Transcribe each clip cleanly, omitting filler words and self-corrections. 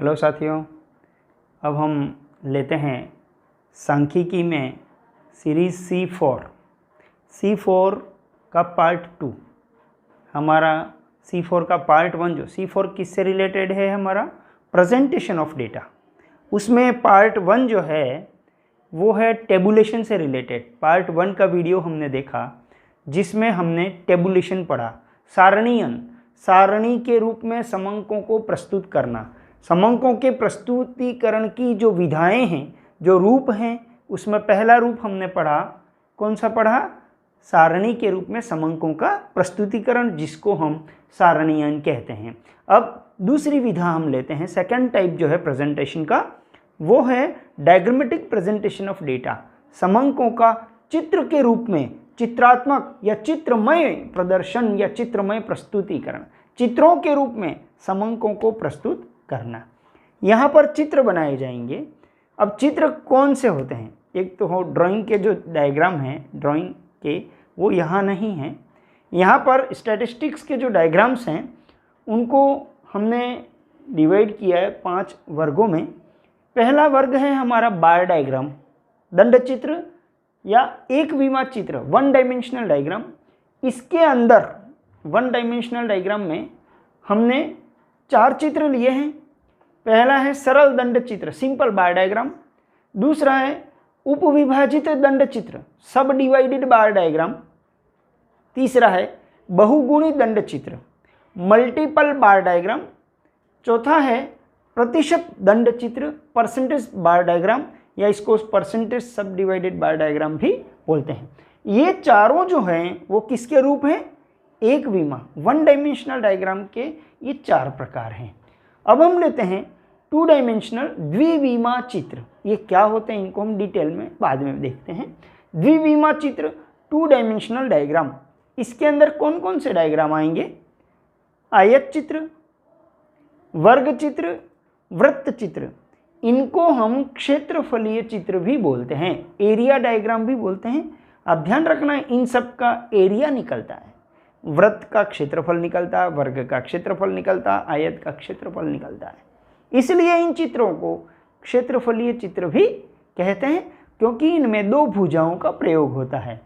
Hello साथियों, अब हम लेते हैं सांख्यिकी में सीरीज C4 का पार्ट 2। हमारा C4 का पार्ट 1 जो C4 किससे रिलेटेड है, हमारा प्रेजेंटेशन ऑफ डेटा। उसमें पार्ट 1 जो है वो है टेबुलेशन से रिलेटेड। पार्ट 1 का वीडियो हमने देखा जिसमें हमने टेबुलेशन पढ़ा, सारणी के रूप में समंकों को प्रस्तुत करना। समंकों के प्रस्तुतिकरण की जो विधाएं हैं, जो रूप हैं, उसमें पहला रूप हमने पढ़ा, कौन सा पढ़ा? सारणी के रूप में समंकों का प्रस्तुतिकरण, जिसको हम सारणीयन कहते हैं। अब दूसरी विधा हम लेते हैं, सेकंड टाइप जो है प्रेजेंटेशन का, वो है डायग्रामेटिक प्रेजेंटेशन ऑफ डेटा। समंकों का चित्र के रूप में, चित्रात्मक या चित्रमय प्रदर्शन या चित्रमय प्रस्तुतिकरण, चित्रों के रूप में समंकों को प्रस्तुत करना। यहाँ पर चित्र बनाए जाएंगे। अब चित्र कौन से होते हैं? एक तो हो ड्राइंग के जो डायग्राम हैं, ड्राइंग के, वो यहाँ नहीं हैं। यहाँ पर स्टैटिस्टिक्स के जो डायग्राम्स हैं उनको हमने डिवाइड किया है 5 वर्गों में। पहला वर्ग है हमारा बार डायग्राम, दंड चित्र या एक विमा चित्र, 1 डायमेंशनल डायग्राम। इसके अंदर 1 डायमेंशनल डायग्राम में हमने 4 चित्र लिए हैं। पहला है सरल दंड चित्र, सिंपल बार डायग्राम। दूसरा है उपविभाजित दंड चित्र, सब डिवाइडेड बार डायग्राम। तीसरा है बहुगुणी दंड चित्र, मल्टीपल बार डायग्राम। चौथा है प्रतिशत दंड चित्र, परसेंटेज बार डायग्राम, या इसको परसेंटेज सब डिवाइडेड बार डायग्राम भी बोलते हैं। ये चारों जो हैं वो किसके रूप हैं? एक विमा, 1 डायमेंशनल डायग्राम के ये 4 प्रकार हैं। अब हम लेते हैं 2 डायमेंशनल द्विविमा चित्र। ये क्या होते हैं, इनको हम डिटेल में बाद में देखते हैं। द्विविमा चित्र, 2 डायमेंशनल डायग्राम। इसके अंदर कौन कौन से डायग्राम आएंगे? आयत चित्र, वर्ग चित्र, वृत्त चित्र। इनको हम क्षेत्रफलीय चित्र भी बोलते हैं, एरिया डायग्राम भी बोलते हैं। अब ध्यान रखना, इन सब का एरिया निकलता है, वृत्त का क्षेत्रफल निकलता है, वर्ग का क्षेत्रफल निकलता है, आयत का क्षेत्रफल निकलता है। इसलिए इन चित्रों को क्षेत्रफलीय चित्र भी कहते हैं, क्योंकि इनमें 2 भुजाओं का प्रयोग होता है।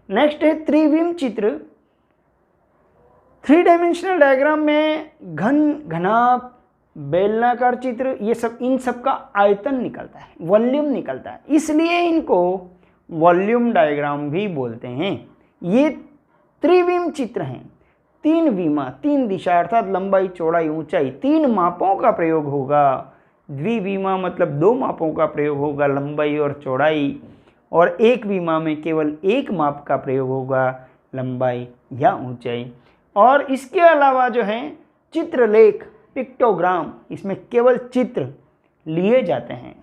नेक्स्ट है त्रिविम चित्र। 3 डायमेंशनल डायग्राम में घनाभ, बेलनाकार चित्र, ये सब, इन सब का आयतन निकलता है, वॉल्यूम निकलता है, इसलिए इनको वॉल्यूम डायग्राम भी बोलते हैं। ये त्रिविम चित्र हैं। 3 विमा, 3 दिशा अर्थात लंबाई, चौड़ाई, ऊंचाई, 3 मापों का प्रयोग होगा। द्विविमा मतलब 2 मापों का प्रयोग होगा, लंबाई और चौड़ाई, और एक विमा में केवल 1 माप का प्रयोग होगा, लंबाई या ऊंचाई। और इसके अलावा जो है चित्रलेख, पिक्टोग्राम, इसमें केवल चित्र लिए जाते हैं।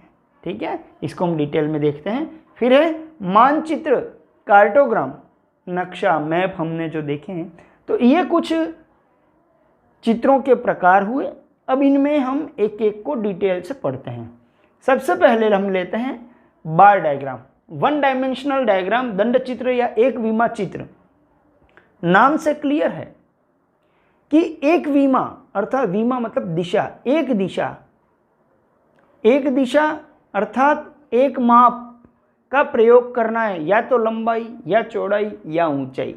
ठीक है, इसको हम डिटेल में देखते हैं। फिर है मानचित्र, कार्टोग्राम, नक्शा, मैप हमने जो देखे हैं। तो ये कुछ चित्रों के प्रकार हुए। अब इनमें हम एक एक को डिटेल से पढ़ते हैं। सबसे पहले हम लेते हैं बार डायग्राम, 1 डायमेंशनल डायग्राम, दंड चित्र या एक विमा चित्र। नाम से क्लियर है कि एक विमा अर्थात विमा मतलब दिशा, एक दिशा अर्थात एक माप का प्रयोग करना है, या तो लंबाई या चौड़ाई या ऊंचाई।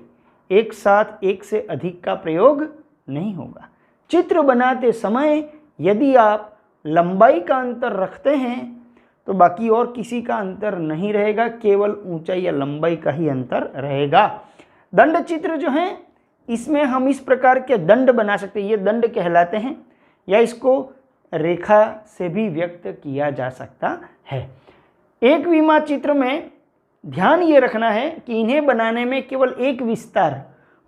एक साथ एक से अधिक का प्रयोग नहीं होगा। चित्र बनाते समय यदि आप लंबाई का अंतर रखते हैं तो बाकी और किसी का अंतर नहीं रहेगा, केवल ऊंचाई या लंबाई का ही अंतर रहेगा। दंड चित्र जो है, इसमें हम इस प्रकार के दंड बना सकते हैं, ये दंड कहलाते हैं, या इसको रेखा से भी व्यक्त किया जा सकता है। एक विमा चित्र में ध्यान ये रखना है कि इन्हें बनाने में केवल एक विस्तार,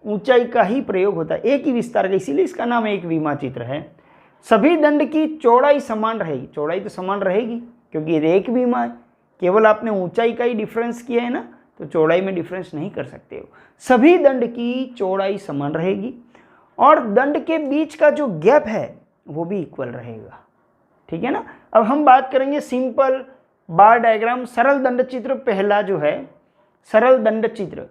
ऊंचाई का ही प्रयोग होता है, एक ही विस्तार का, इसीलिए इसका नाम एक विमा चित्र है। सभी दंड की चौड़ाई समान रहेगी, चौड़ाई तो समान रहेगी क्योंकि ये एक विमा है। केवल आपने ऊंचाई का ही डिफरेंस किया है ना, तो चौड़ाई में डिफरेंस नहीं कर सकते हो। सभी दंड की चौड़ाई समान रहेगी और दंड के बीच का जो गैप है वो भी इक्वल रहेगा। ठीक है ना। अब हम बात करेंगे सिंपल बार डायग्राम, सरल दंड चित्र। पहला जो है सरल दंड चित्र,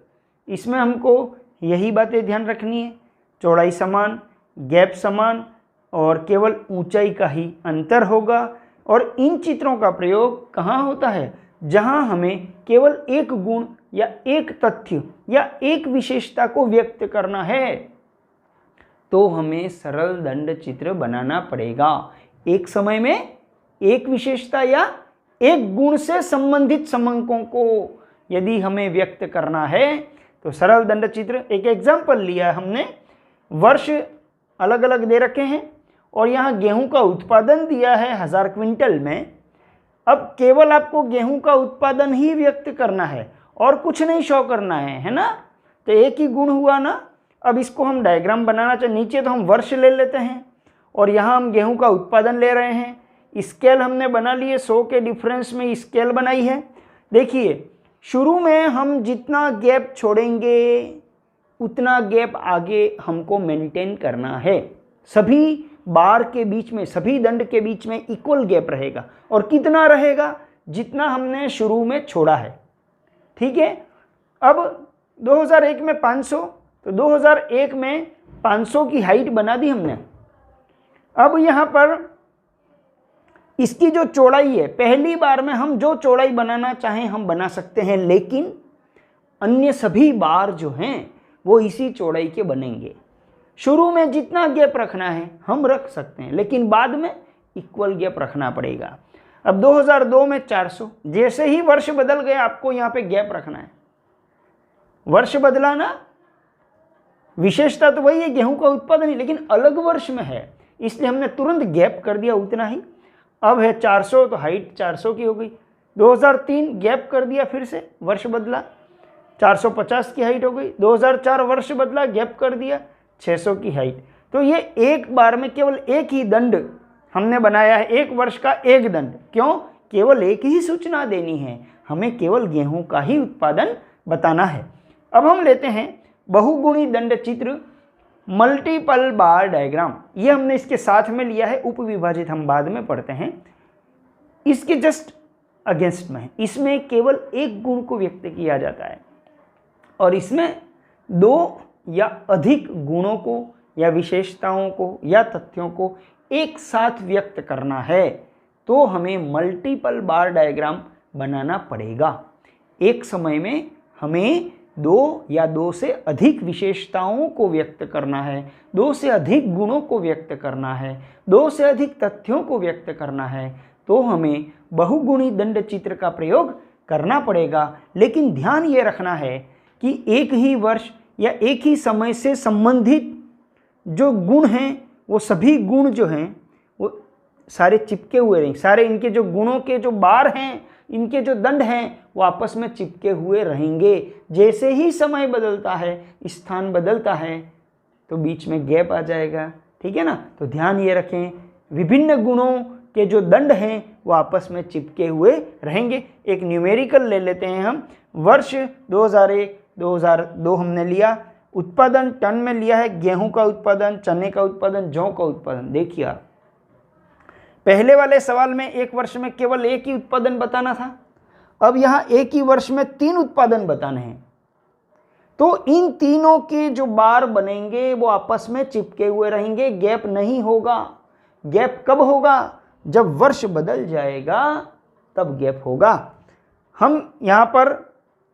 इसमें हमको यही बातें ध्यान रखनी है, चौड़ाई समान, गैप समान और केवल ऊंचाई का ही अंतर होगा। और इन चित्रों का प्रयोग कहाँ होता है? जहाँ हमें केवल एक गुण या एक तथ्य या एक विशेषता को व्यक्त करना है, तो हमें सरल दंड चित्र बनाना पड़ेगा। एक समय में एक विशेषता या एक गुण से संबंधित समंकों को यदि हमें व्यक्त करना है तो सरल दंड चित्र। एक एग्जाम्पल लिया हमने, वर्ष अलग अलग दे रखे हैं और यहाँ गेहूं का उत्पादन दिया है 1000 क्विंटल में। अब केवल आपको गेहूं का उत्पादन ही व्यक्त करना है और कुछ नहीं शो करना है ना? तो एक ही गुण हुआ ना। अब इसको हम डायग्राम बनाना चाहिए। नीचे तो हम वर्ष ले लेते हैं और यहाँ हम गेहूं का उत्पादन ले रहे हैं। स्केल हमने बना लिए, 100 के डिफरेंस में स्केल बनाई है। देखिए, शुरू में हम जितना गैप छोड़ेंगे उतना गैप आगे हमको मेंटेन करना है। सभी बार के बीच में, सभी दंड के बीच में इक्वल गैप रहेगा। और कितना रहेगा? जितना हमने शुरू में छोड़ा है। ठीक है। अब 2001 में 500, तो 2001 में 500 की हाइट बना दी हमने। अब यहाँ पर इसकी जो चौड़ाई है, पहली बार में हम जो चौड़ाई बनाना चाहें हम बना सकते हैं, लेकिन अन्य सभी बार जो हैं वो इसी चौड़ाई के बनेंगे। शुरू में जितना गैप रखना है हम रख सकते हैं, लेकिन बाद में इक्वल गैप रखना पड़ेगा। अब 2002 में 400, जैसे ही वर्ष बदल गए आपको यहाँ पे गैप रखना है। वर्ष बदला ना, विशेषता तो वही है गेहूं का उत्पादन ही, लेकिन अलग वर्ष में है, इसलिए हमने तुरंत गैप कर दिया उतना ही। अब है 400, तो हाइट 400 की हो गई। 2003 गैप कर दिया, फिर से वर्ष बदला, 450 की हाइट हो गई। 2004 वर्ष बदला, गैप कर दिया, 600 की हाइट। तो ये एक बार में केवल एक ही दंड हमने बनाया है, एक वर्ष का एक दंड। क्यों? केवल एक ही सूचना देनी है, हमें केवल गेहूं का ही उत्पादन बताना है। अब हम लेते हैं बहुगुणी दंड चित्र, मल्टीपल बार डायग्राम। ये हमने इसके साथ में लिया है, उपविभाजित हम बाद में पढ़ते हैं। इसके जस्ट अगेंस्ट में है, इसमें केवल एक गुण को व्यक्त किया जाता है और इसमें दो या अधिक गुणों को या विशेषताओं को या तथ्यों को एक साथ व्यक्त करना है, तो हमें मल्टीपल बार डायग्राम बनाना पड़ेगा। एक समय में हमें दो या दो से अधिक विशेषताओं को व्यक्त करना है, दो से अधिक गुणों को व्यक्त करना है, दो से अधिक तथ्यों को व्यक्त करना है, तो हमें बहुगुणी दंड चित्र का प्रयोग करना पड़ेगा। लेकिन ध्यान ये रखना है कि एक ही वर्ष या एक ही समय से संबंधित जो गुण हैं वो सभी गुण जो हैं वो सारे चिपके हुए रहेंगे। सारे इनके जो गुणों के जो बार हैं, इनके जो दंड हैं वो आपस में चिपके हुए रहेंगे। जैसे ही समय बदलता है, स्थान बदलता है, तो बीच में गैप आ जाएगा। ठीक है ना? तो ध्यान ये रखें, विभिन्न गुणों के जो दंड हैं वो आपस में चिपके हुए रहेंगे। एक न्यूमेरिकल ले लेते हैं हम। वर्ष 2001 2002 हमने लिया, उत्पादन टन में लिया है, गेहूं का उत्पादन, चने का उत्पादन, जौ का उत्पादन। देखिए आप, पहले वाले सवाल में एक वर्ष में केवल एक ही उत्पादन बताना था, अब यहाँ एक ही वर्ष में 3 उत्पादन बताने हैं। तो इन तीनों के जो बार बनेंगे वो आपस में चिपके हुए रहेंगे, गैप नहीं होगा। गैप कब होगा? जब वर्ष बदल जाएगा तब गैप होगा। हम यहाँ पर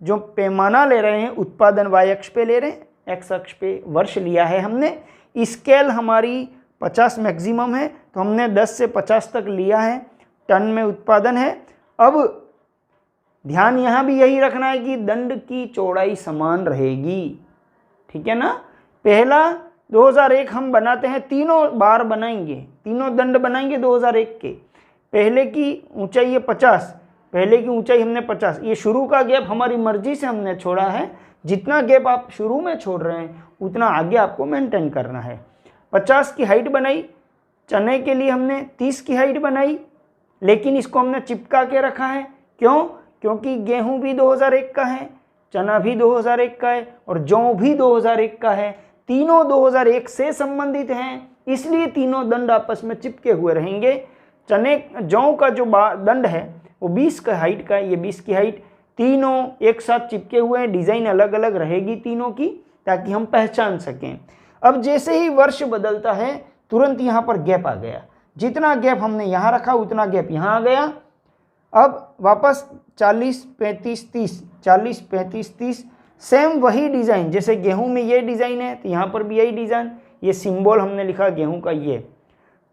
जो पैमाना ले रहे हैं, उत्पादन y अक्ष पे ले रहे हैं, x अक्ष पे वर्ष लिया है हमने। स्केल हमारी 50 मैक्सिमम है, तो हमने 10 से 50 तक लिया है। टन में उत्पादन है। अब ध्यान यहाँ भी यही रखना है कि दंड की चौड़ाई समान रहेगी। ठीक है ना? पहला 2001 हम बनाते हैं, तीनों बार बनाएंगे, तीनों दंड बनाएंगे 2001 के। पहले की ऊंचाई है 50, पहले की ऊंचाई हमने 50। ये शुरू का गैप हमारी मर्जी से हमने छोड़ा है। जितना गैप आप शुरू में छोड़ रहे हैं उतना आगे आपको मेंटेन करना है। 50 की हाइट बनाई, चने के लिए हमने 30 की हाइट बनाई, लेकिन इसको हमने चिपका के रखा है। क्यों? क्योंकि गेहूं भी 2001 का है, चना भी 2001 का है और जौ भी 2001 का है। तीनों 2001 से संबंधित हैं, इसलिए तीनों दंड आपस में चिपके हुए रहेंगे। जौ का जो दंड है वो 20 का हाइट का है, ये 20 की हाइट। तीनों एक साथ चिपके हुए हैं, डिज़ाइन अलग अलग रहेगी तीनों की, ताकि हम पहचान सकें। अब जैसे ही वर्ष बदलता है तुरंत यहाँ पर गैप आ गया। जितना गैप हमने यहाँ रखा उतना गैप यहाँ आ गया। अब वापस 40, 35, 30, 40, 35, 30, सेम वही डिज़ाइन। जैसे गेहूं में ये डिज़ाइन है तो यहाँ पर भी यही डिज़ाइन, ये सिंबल हमने लिखा गेहूं का, ये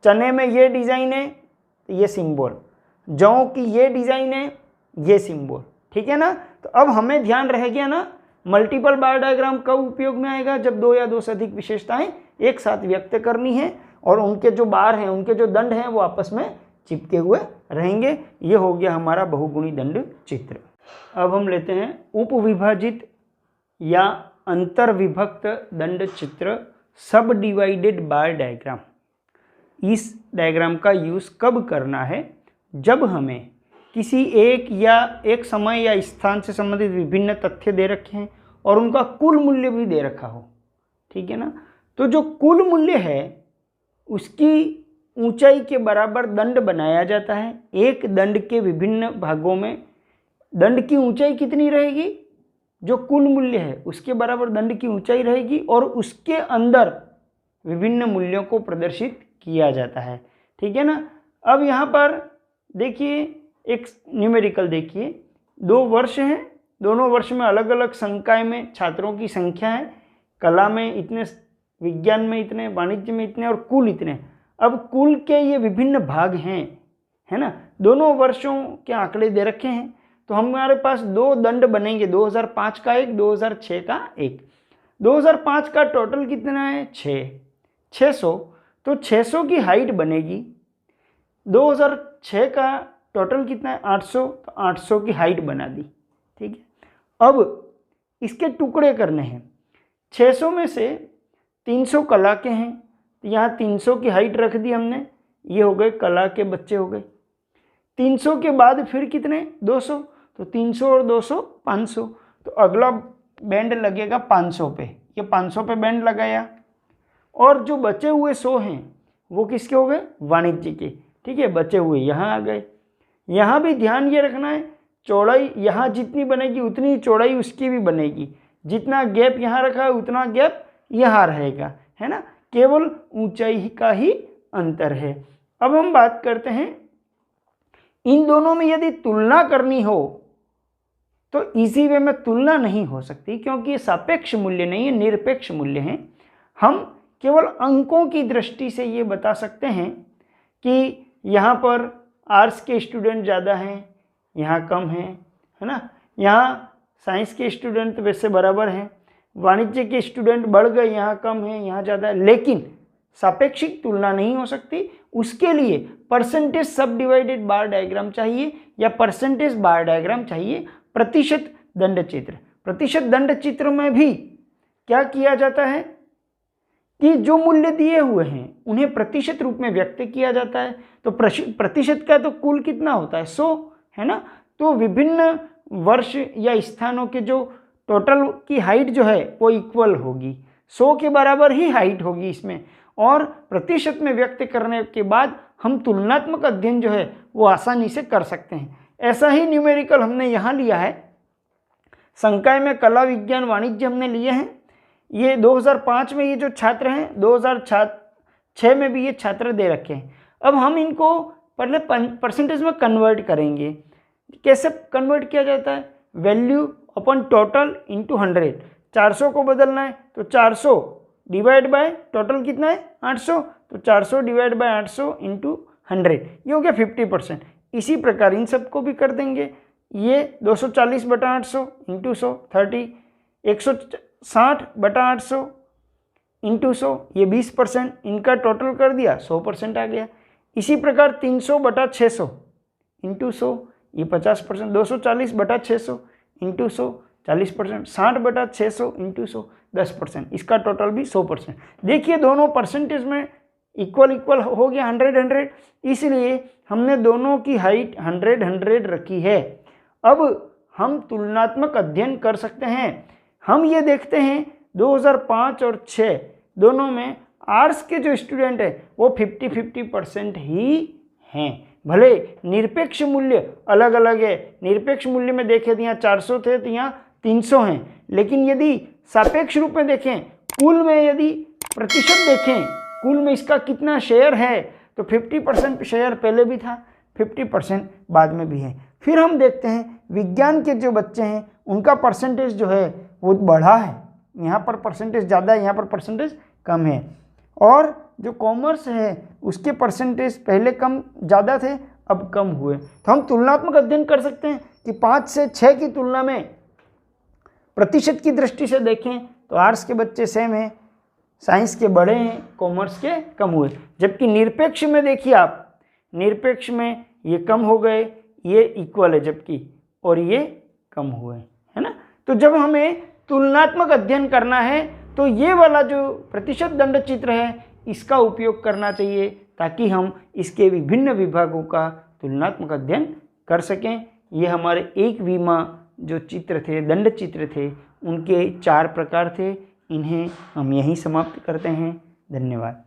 चने में ये डिज़ाइन है तो ये सिंबल, जौ की ये डिज़ाइन है, ये सिंबल, ठीक है ना। तो अब हमें ध्यान रह गया ना, मल्टीपल बार डायग्राम कब उपयोग में आएगा, जब दो या दो से अधिक विशेषताएं एक साथ व्यक्त करनी है और उनके जो बार हैं, उनके जो दंड हैं वो आपस में चिपके हुए रहेंगे। ये हो गया हमारा बहुगुणी दंड चित्र। अब हम लेते हैं उपविभाजित या अंतर्विभक्त दंड चित्र, सब डिवाइडेड बार डायग्राम। इस डायग्राम का यूज़ कब करना है, जब हमें किसी एक या एक समय या स्थान से संबंधित विभिन्न तथ्य दे रखे हैं और उनका कुल मूल्य भी दे रखा हो, ठीक है ना। तो जो कुल मूल्य है उसकी ऊंचाई के बराबर दंड बनाया जाता है। एक दंड के विभिन्न भागों में दंड की ऊंचाई कितनी रहेगी, जो कुल मूल्य है उसके बराबर दंड की ऊंचाई रहेगी और उसके अंदर विभिन्न मूल्यों को प्रदर्शित किया जाता है, ठीक है ना। अब यहाँ पर देखिए एक न्यूमेरिकल देखिए, 2 वर्ष हैं, दोनों वर्ष में अलग अलग संकाय में छात्रों की संख्या है, कला में इतने, विज्ञान में इतने, वाणिज्य में इतने और कुल इतने। अब कुल के ये विभिन्न भाग हैं, है ना, दोनों वर्षों के आंकड़े दे रखे हैं। तो हमारे पास 2 दंड बनेंगे, 2005 का एक, 2006 का एक। 2005 का टोटल कितना है 600, तो 600 की हाइट बनेगी। 2006 का टोटल कितना है 800, तो 800 की हाइट बना दी, ठीक है। अब इसके टुकड़े करने हैं, 600 में से 300 कला के हैं, तो यहाँ 300 की हाइट रख दी हमने, ये हो गए कला के बच्चे हो गए। 300 के बाद फिर कितने 200, तो 300 और 200 500, तो अगला बैंड लगेगा 500 पे, ये 500 पे बैंड लगाया। और जो बचे हुए 100 हैं वो किसके हो गए, वाणिज्य के, ठीक है, बचे हुए यहाँ आ गए। यहाँ भी ध्यान ये रखना है, चौड़ाई यहाँ जितनी बनेगी उतनी चौड़ाई उसकी भी बनेगी, जितना गैप यहाँ रखा है उतना गैप यहाँ रहेगा, है ना, केवल ऊंचाई का ही अंतर है। अब हम बात करते हैं इन दोनों में यदि तुलना करनी हो तो इसी वे में तुलना नहीं हो सकती, क्योंकि ये सापेक्ष मूल्य नहीं है, निरपेक्ष मूल्य हैं। हम केवल अंकों की दृष्टि से ये बता सकते हैं कि यहाँ पर आर्ट्स के स्टूडेंट ज़्यादा हैं, यहाँ कम हैं, है ना, यहाँ साइंस के स्टूडेंट वैसे बराबर हैं, वाणिज्य के स्टूडेंट बढ़ गए, यहाँ कम हैं, यहाँ ज़्यादा, लेकिन सापेक्षिक तुलना नहीं हो सकती। उसके लिए परसेंटेज सब डिवाइडेड बार डायग्राम चाहिए या परसेंटेज बार डायग्राम चाहिए। प्रतिशत दंड चित्र, प्रतिशत दंड चित्र में भी क्या किया जाता है कि जो मूल्य दिए हुए हैं उन्हें प्रतिशत रूप में व्यक्त किया जाता है। तो प्रतिशत का तो कुल कितना होता है 100, है ना, तो विभिन्न वर्ष या स्थानों के जो टोटल की हाइट जो है वो इक्वल होगी, 100 के बराबर ही हाइट होगी इसमें। और प्रतिशत में व्यक्त करने के बाद हम तुलनात्मक अध्ययन जो है वो आसानी से कर सकते हैं। ऐसा ही न्यूमेरिकल हमने यहाँ लिया है, संकाय में कला विज्ञान वाणिज्य हमने लिए हैं। ये 2005 में ये जो छात्र हैं, 2006 में भी ये छात्र दे रखे हैं। अब हम इनको पहले परसेंटेज में कन्वर्ट करेंगे। कैसे कन्वर्ट किया जाता है, वैल्यू अपन टोटल इंटू 100, 400 को बदलना है तो 400 डिवाइड बाय टोटल कितना है 800, तो 400 डिवाइड बाय 800 इंटू 100, ये हो गया 50%। इसी प्रकार इन सबको भी कर देंगे, ये 240/800 इंटू 100 30, 160/800 इंटू 100 ये 20%, इनका टोटल कर दिया 100% आ गया। इसी प्रकार 300/600 इंटू 100 ये 50%, 240/600 इंटू 100 40%, 60/600 इंटू 100 10%, इसका टोटल भी 100%। देखिए दोनों परसेंटेज में इक्वल हो गया 100, इसलिए हमने दोनों की हाइट 100 रखी है। अब हम तुलनात्मक अध्ययन कर सकते हैं। हम ये देखते हैं 2005 और 6 दोनों में आर्ट्स के जो स्टूडेंट है वो 50-50% ही हैं। भले निरपेक्ष मूल्य अलग अलग है, निरपेक्ष मूल्य में देखें तो यहाँ 400 थे तो यहाँ 300 हैं, लेकिन यदि सापेक्ष रूप में देखें, कुल में यदि प्रतिशत देखें कुल में इसका कितना शेयर है, तो 50% शेयर पहले भी था, 50% बाद में भी है। फिर हम देखते हैं विज्ञान के जो बच्चे हैं उनका परसेंटेज जो है वो बढ़ा है, यहाँ पर परसेंटेज ज़्यादा है, यहाँ पर परसेंटेज कम है। और जो कॉमर्स है उसके परसेंटेज पहले कम ज़्यादा थे, अब कम हुए। तो हम तुलनात्मक अध्ययन कर सकते हैं कि 5 से 6 की तुलना में प्रतिशत की दृष्टि से देखें तो आर्ट्स के बच्चे सेम हैं, साइंस के बढ़े हैं, कॉमर्स के कम हुए। जबकि निरपेक्ष में देखिए आप, निरपेक्ष में ये कम हो गए, ये इक्वल है जबकि, और ये कम हुए, है ना। तो जब हमें तुलनात्मक अध्ययन करना है तो ये वाला जो प्रतिशत दंड चित्र है इसका उपयोग करना चाहिए, ताकि हम इसके विभिन्न विभागों का तुलनात्मक अध्ययन कर सकें। ये हमारे 1 जो चित्र थे, दंड चित्र थे, उनके 4 प्रकार थे। इन्हें हम यहीं समाप्त करते हैं। धन्यवाद।